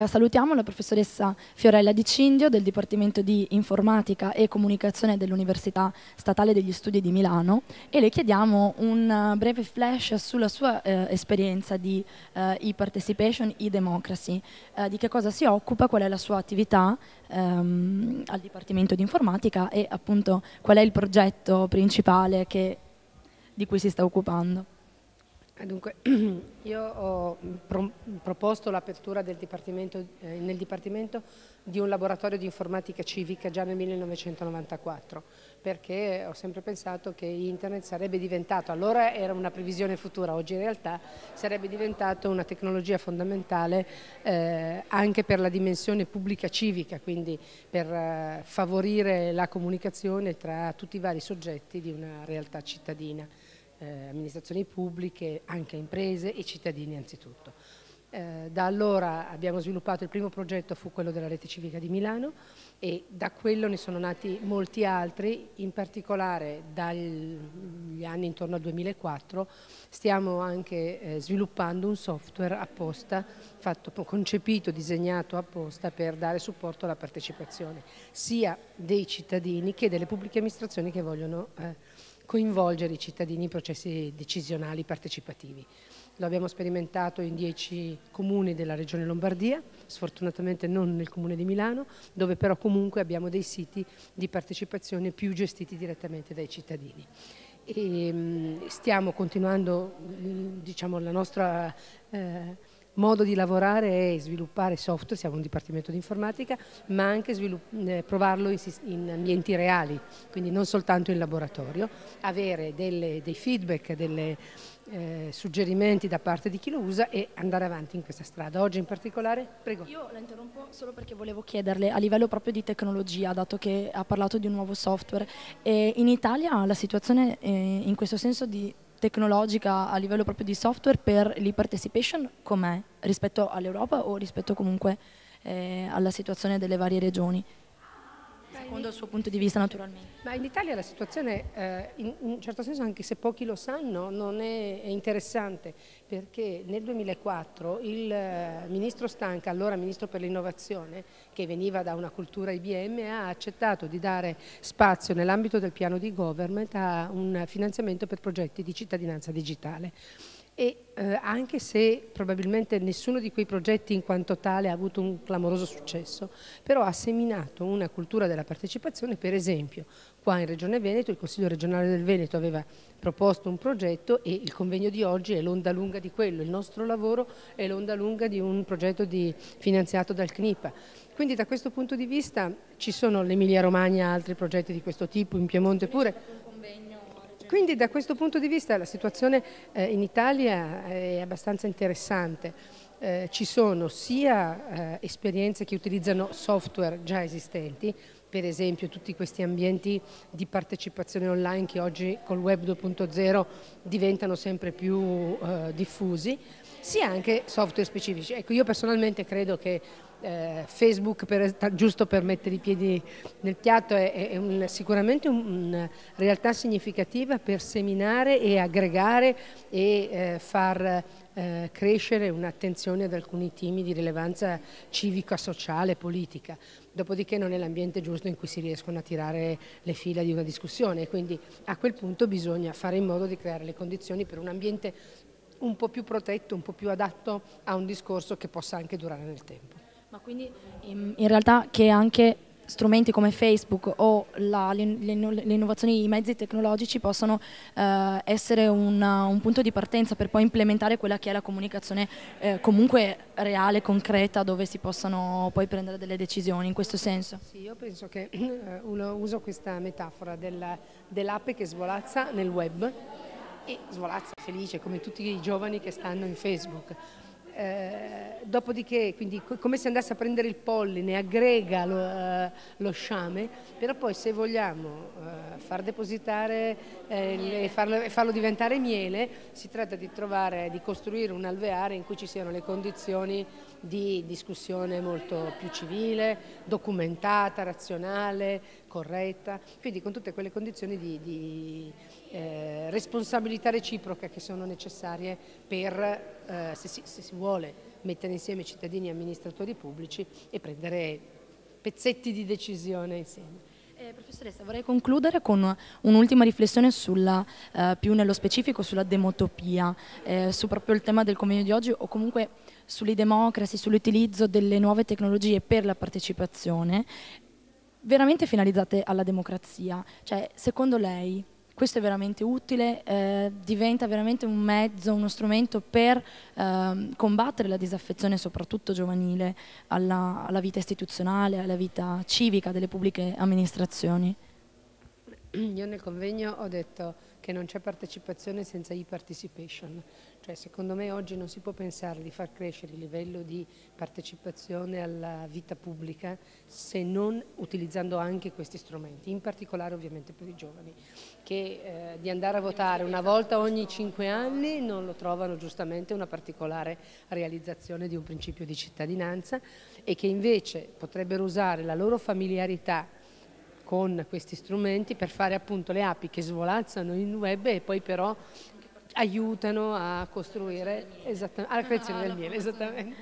Salutiamo la professoressa Fiorella Di Cindio del Dipartimento di Informatica e Comunicazione dell'Università Statale degli Studi di Milano e le chiediamo un breve flash sulla sua esperienza di e-participation, e-democracy, di che cosa si occupa, qual è la sua attività al Dipartimento di Informatica e appunto qual è il progetto principale di cui si sta occupando. Dunque, io ho proposto l'apertura del nel Dipartimento di un laboratorio di informatica civica già nel 1994, perché ho sempre pensato che Internet sarebbe diventato, allora era una previsione futura, oggi in realtà sarebbe diventato una tecnologia fondamentale anche per la dimensione pubblica civica, quindi per favorire la comunicazione tra tutti i vari soggetti di una realtà cittadina. Amministrazioni pubbliche, anche imprese e cittadini anzitutto. Da allora abbiamo sviluppato il primo progetto, fu quello della Rete Civica di Milano e da quello ne sono nati molti altri, in particolare dagli anni intorno al 2004 stiamo anche sviluppando un software apposta, concepito, disegnato apposta per dare supporto alla partecipazione sia dei cittadini che delle pubbliche amministrazioni che vogliono coinvolgere i cittadini in processi decisionali partecipativi. Lo abbiamo sperimentato in 10 comuni della regione Lombardia, sfortunatamente non nel comune di Milano, dove però comunque abbiamo dei siti di partecipazione più gestiti direttamente dai cittadini. E stiamo continuando, diciamo, la nostra modo di lavorare è sviluppare software, siamo un dipartimento di informatica, ma anche provarlo in ambienti reali, quindi non soltanto in laboratorio, avere dei feedback, dei suggerimenti da parte di chi lo usa e andare avanti in questa strada. Oggi in particolare, prego. Io la interrompo solo perché volevo chiederle a livello proprio di tecnologia, dato che ha parlato di un nuovo software, in Italia la situazione in questo senso di tecnologica a livello proprio di software per l'e-participation com'è rispetto all'Europa o rispetto comunque alla situazione delle varie regioni? Secondo il suo punto di vista naturalmente. Ma in Italia la situazione in un certo senso, anche se pochi lo sanno, non è interessante, perché nel 2004 il ministro Stanca, allora ministro per l'innovazione, che veniva da una cultura IBM, ha accettato di dare spazio nell'ambito del piano di government a un finanziamento per progetti di cittadinanza digitale. E anche se probabilmente nessuno di quei progetti in quanto tale ha avuto un clamoroso successo, però ha seminato una cultura della partecipazione. Per esempio qua in Regione Veneto il Consiglio regionale del Veneto aveva proposto un progetto e il convegno di oggi è l'onda lunga di quello, il nostro lavoro è l'onda lunga di un progetto finanziato dal CNIPA. Quindi da questo punto di vista ci sono l'Emilia Romagna altri progetti di questo tipo, in Piemonte pure. Quindi da questo punto di vista la situazione in Italia è abbastanza interessante. Ci sono sia esperienze che utilizzano software già esistenti, per esempio tutti questi ambienti di partecipazione online che oggi col web 2.0 diventano sempre più diffusi, sia anche software specifici. Ecco, io personalmente credo che Facebook, giusto per mettere i piedi nel piatto, è sicuramente una realtà significativa per seminare e aggregare e far crescere un'attenzione ad alcuni temi di rilevanza civica, sociale, politica. Dopodiché non è l'ambiente giusto in cui si riescono a tirare le fila di una discussione e quindi a quel punto bisogna fare in modo di creare le condizioni per un ambiente un po' più protetto, un po' più adatto a un discorso che possa anche durare nel tempo. Ma quindi in realtà che anche strumenti come Facebook o le innovazioni, i mezzi tecnologici possono essere un punto di partenza per poi implementare quella che è la comunicazione comunque reale, concreta, dove si possano poi prendere delle decisioni in questo senso? Sì, io penso che uso questa metafora dell'ape che svolazza nel web e svolazza felice come tutti i giovani che stanno in Facebook. Dopodiché, quindi come se andasse a prendere il polline, aggrega lo sciame, però poi se vogliamo far depositare e farlo diventare miele, si tratta di costruire un alveare in cui ci siano le condizioni di discussione molto più civile, documentata, razionale, corretta, quindi con tutte quelle condizioni di responsabilità reciproca che sono necessarie per, se si vuole mettere insieme cittadini e amministratori pubblici e prendere pezzetti di decisione insieme. Professoressa, vorrei concludere con un'ultima riflessione più nello specifico sulla demotopia, su proprio il tema del convegno di oggi o comunque sull'e-democracy, sull'utilizzo delle nuove tecnologie per la partecipazione veramente finalizzate alla democrazia. Cioè, secondo lei questo è veramente utile, diventa veramente un mezzo, uno strumento per combattere la disaffezione soprattutto giovanile alla vita istituzionale, alla vita civica delle pubbliche amministrazioni? Io nel convegno ho detto che non c'è partecipazione senza e-participation, cioè secondo me oggi non si può pensare di far crescere il livello di partecipazione alla vita pubblica se non utilizzando anche questi strumenti, in particolare ovviamente per i giovani, che di andare a votare una volta ogni 5 anni non lo trovano giustamente una particolare realizzazione di un principio di cittadinanza e che invece potrebbero usare la loro familiarità con questi strumenti per fare appunto le api che svolazzano in web e poi però aiutano a costruire alla creazione del miele, esattamente.